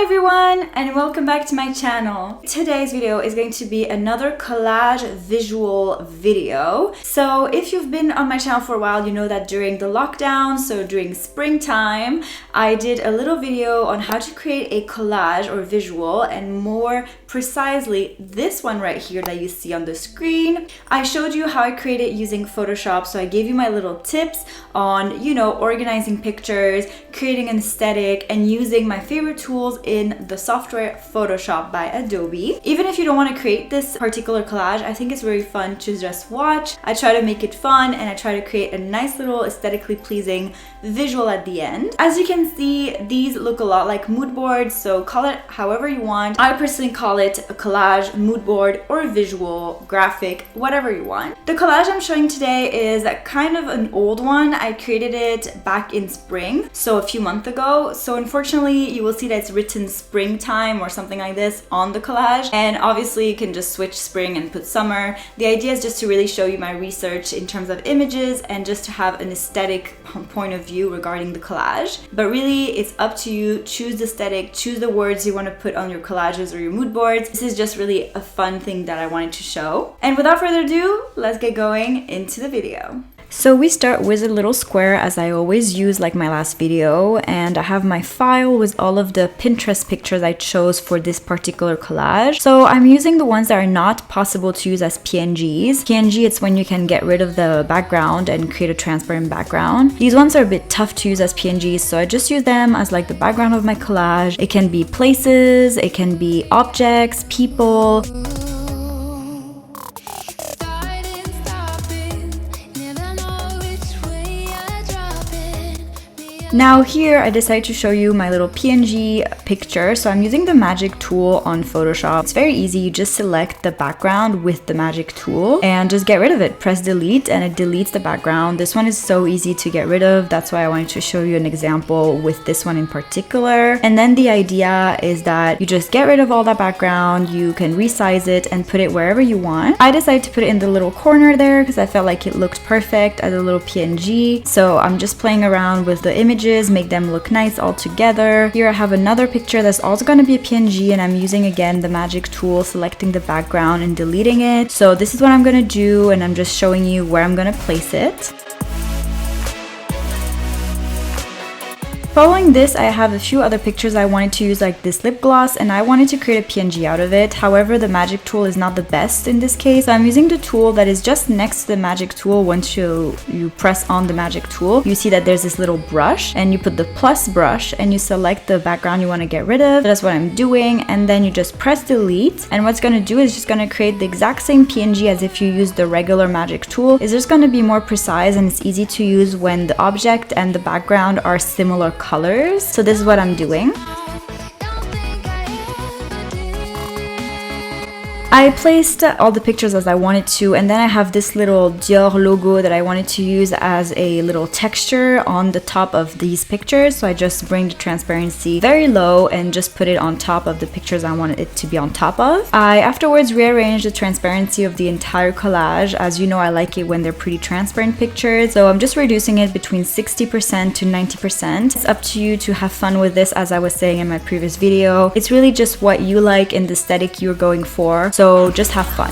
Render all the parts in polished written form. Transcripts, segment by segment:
Hello everyone and welcome back to my channel. Today's video is going to be another collage visual video. So if you've been on my channel for a while, you know that during the lockdown, so during springtime, I did a little video on how to create a collage or visual, and more precisely this one right here that you see on the screen. I showed you how I create it using Photoshop, so I gave you my little tips on, you know, organizing pictures, creating an aesthetic, and using my favorite tools in the software Photoshop by Adobe. Even if you don't want to create this particular collage, I think it's very fun to just watch. I try to make it fun and I try to create a nice little aesthetically pleasing visual at the end. As you can see, these look a lot like mood boards, so call it however you want. I personally call it a collage, mood board, or visual, graphic, whatever you want. The collage I'm showing today is kind of an old one. I created it back in spring, so a few months ago. So unfortunately, you will see that it's written springtime or something like this on the collage, and obviously you can just switch spring and put summer. The idea is just to really show you my research in terms of images and just to have an aesthetic point of view regarding the collage. But really, it's up to you. Choose the aesthetic, choose the words you want to put on your collages or your mood boards. This is just really a fun thing that I wanted to show. And without further ado, let's get going into the video. So we start with a little square, as I always use, like my last video, and I have my file with all of the Pinterest pictures I chose for this particular collage. So I'm using the ones that are not possible to use as PNGs. PNG, it's when you can get rid of the background and create a transparent background. These ones are a bit tough to use as PNGs, so I just use them as like the background of my collage. It can be places, it can be objects, people. Now here I decided to show you my little PNG picture. So I'm using the magic tool on Photoshop. It's very easy. You just select the background with the magic tool and just get rid of it. Press delete and it deletes the background. This one is so easy to get rid of. That's why I wanted to show you an example with this one in particular. And then the idea is that you just get rid of all that background. You can resize it and put it wherever you want. I decided to put it in the little corner there because I felt like it looked perfect as a little PNG. So I'm just playing around with the image, make them look nice all together. Here I have another picture that's also going to be a PNG, and I'm using again the magic tool, selecting the background and deleting it. So this is what I'm going to do, and I'm just showing you where I'm going to place it. Following this, I have a few other pictures I wanted to use, like this lip gloss, and I wanted to create a PNG out of it. However, the magic tool is not the best in this case. So I'm using the tool that is just next to the magic tool. Once you press on the magic tool, you see that there's this little brush, and you put the plus brush and you select the background you want to get rid of. That's what I'm doing, and then you just press delete, and what's going to do is just going to create the exact same PNG as if you use the regular magic tool. It's just going to be more precise, and it's easy to use when the object and the background are similar colors. So this is what I'm doing. I placed all the pictures as I wanted to, and then I have this little Dior logo that I wanted to use as a little texture on the top of these pictures. So I just bring the transparency very low and just put it on top of the pictures I wanted it to be on top of. I afterwards rearranged the transparency of the entire collage. As you know, I like it when they're pretty transparent pictures, so I'm just reducing it between 60% to 90%. It's up to you to have fun with this, as I was saying in my previous video. It's really just what you like and the aesthetic you're going for. So just have fun.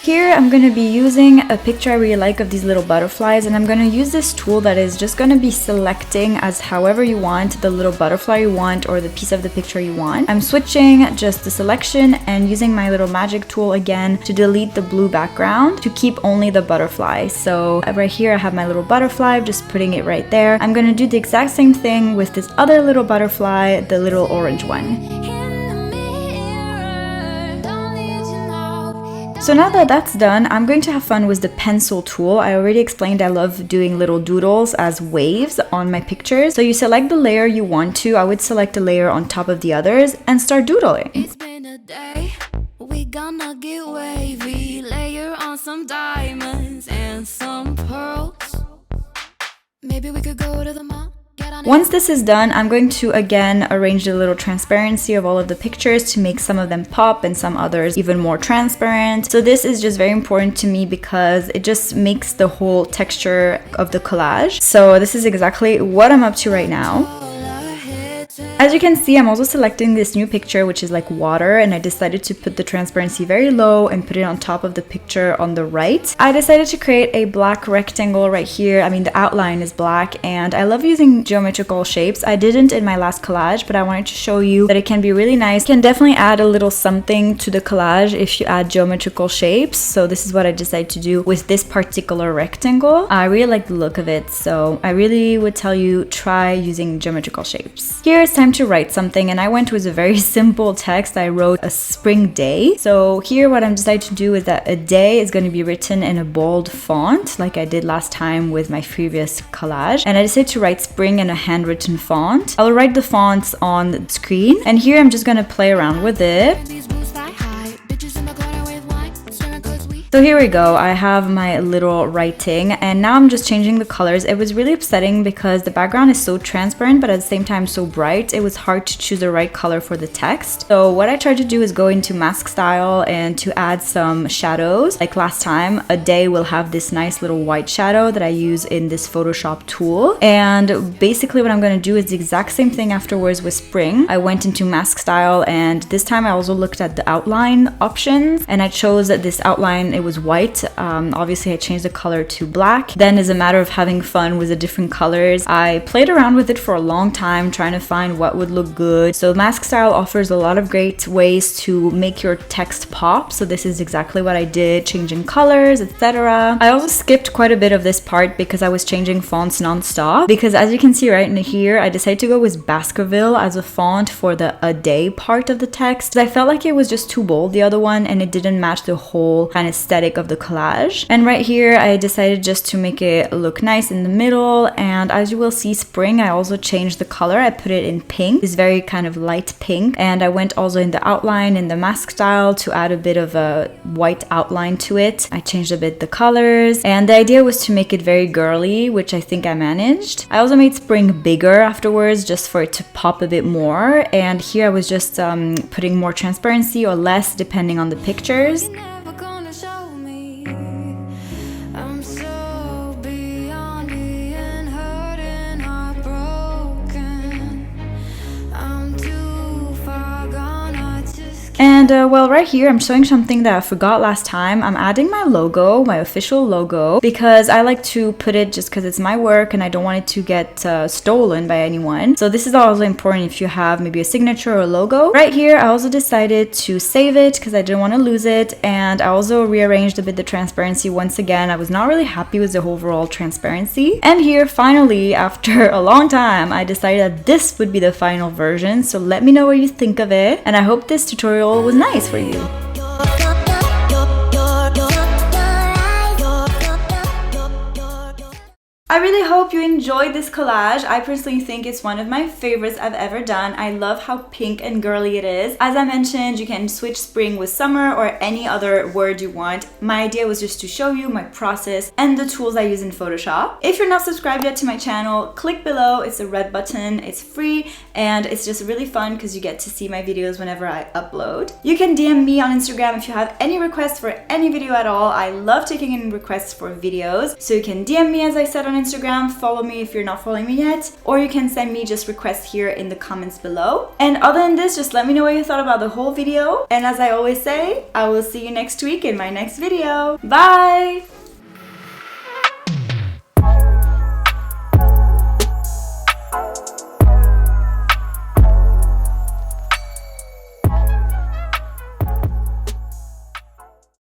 Here I'm going to be using a picture I really like of these little butterflies, and I'm going to use this tool that is just going to be selecting as however you want the little butterfly you want or the piece of the picture you want. I'm switching just the selection and using my little magic tool again to delete the blue background to keep only the butterfly. So right here I have my little butterfly, just putting it right there. I'm going to do the exact same thing with this other little butterfly, the little orange one. So now that that's done, I'm going to have fun with the pencil tool. I already explained I love doing little doodles as waves on my pictures. So you select the layer you want to. I would select a layer on top of the others and start doodling. It's been a day, we gonna get wavy, layer on some diamonds and some pearls. Maybe we could go to the mall, get on Once this is done, I'm going to again arrange the little transparency of all of the pictures to make some of them pop and some others even more transparent. So this is just very important to me because it just makes the whole texture of the collage. So this is exactly what I'm up to right now. As you can see, I'm also selecting this new picture, which is like water, and I decided to put the transparency very low and put it on top of the picture on the right. I decided to create a black rectangle right here. I mean, the outline is black, and I love using geometrical shapes. I didn't in my last collage, but I wanted to show you that it can be really nice. You can definitely add a little something to the collage if you add geometrical shapes. So this is what I decided to do with this particular rectangle. I really like the look of it, so I really would tell you try using geometrical shapes. Here it's time to write something, and I went with a very simple text. I wrote a spring day. So here what I'm decided to do is that a day is going to be written in a bold font like I did last time with my previous collage, and I decided to write spring in a handwritten font. I'll write the fonts on the screen, and here I'm just going to play around with it. So here we go, I have my little writing, and now I'm just changing the colors. It was really upsetting because the background is so transparent but at the same time so bright. It was hard to choose the right color for the text. So what I tried to do is go into mask style and to add some shadows. Like last time, a day will have this nice little white shadow that I use in this Photoshop tool. And basically what I'm going to do is the exact same thing afterwards with spring. I went into mask style, and this time I also looked at the outline options, and I chose that this outline, it was white. Obviously I changed the color to black. Then as a matter of having fun with the different colors, I played around with it for a long time trying to find what would look good. So mask style offers a lot of great ways to make your text pop. So this is exactly what I did, changing colors, etc. I also skipped quite a bit of this part because I was changing fonts non-stop, because as you can see right in here, I decided to go with Baskerville as a font for the a day part of the text. I felt like it was just too bold, the other one, and it didn't match the whole kind of aesthetic of the collage. And right here I decided just to make it look nice in the middle, and as you will see, spring, I also changed the color. I put it in pink, this very kind of light pink, and I went also in the outline in the mask style to add a bit of a white outline to it. I changed a bit the colors, and the idea was to make it very girly, which I think I managed. I also made spring bigger afterwards just for it to pop a bit more, and here I was just putting more transparency or less depending on the pictures. And well, right here I'm showing something that I forgot last time. I'm adding my logo, my official logo, because I like to put it just because it's my work and I don't want it to get stolen by anyone. So this is also important if you have maybe a signature or a logo. Right here I also decided to save it because I didn't want to lose it, and I also rearranged a bit the transparency once again. I was not really happy with the overall transparency. And here finally, after a long time, I decided that this would be the final version. So let me know what you think of it, and I hope this tutorial was nice for you. I really hope you enjoyed this collage. I personally think it's one of my favorites I've ever done. I love how pink and girly it is. As I mentioned, you can switch spring with summer or any other word you want. My idea was just to show you my process and the tools I use in Photoshop. If you're not subscribed yet to my channel, click below. It's a red button. It's free and it's just really fun because you get to see my videos whenever I upload. You can DM me on Instagram if you have any requests for any video at all. I love taking in requests for videos. So you can DM me, as I said, on Instagram, follow me if you're not following me yet, or you can send me just requests here in the comments below. And other than this, just let me know what you thought about the whole video. And as I always say, I will see you next week in my next video. Bye!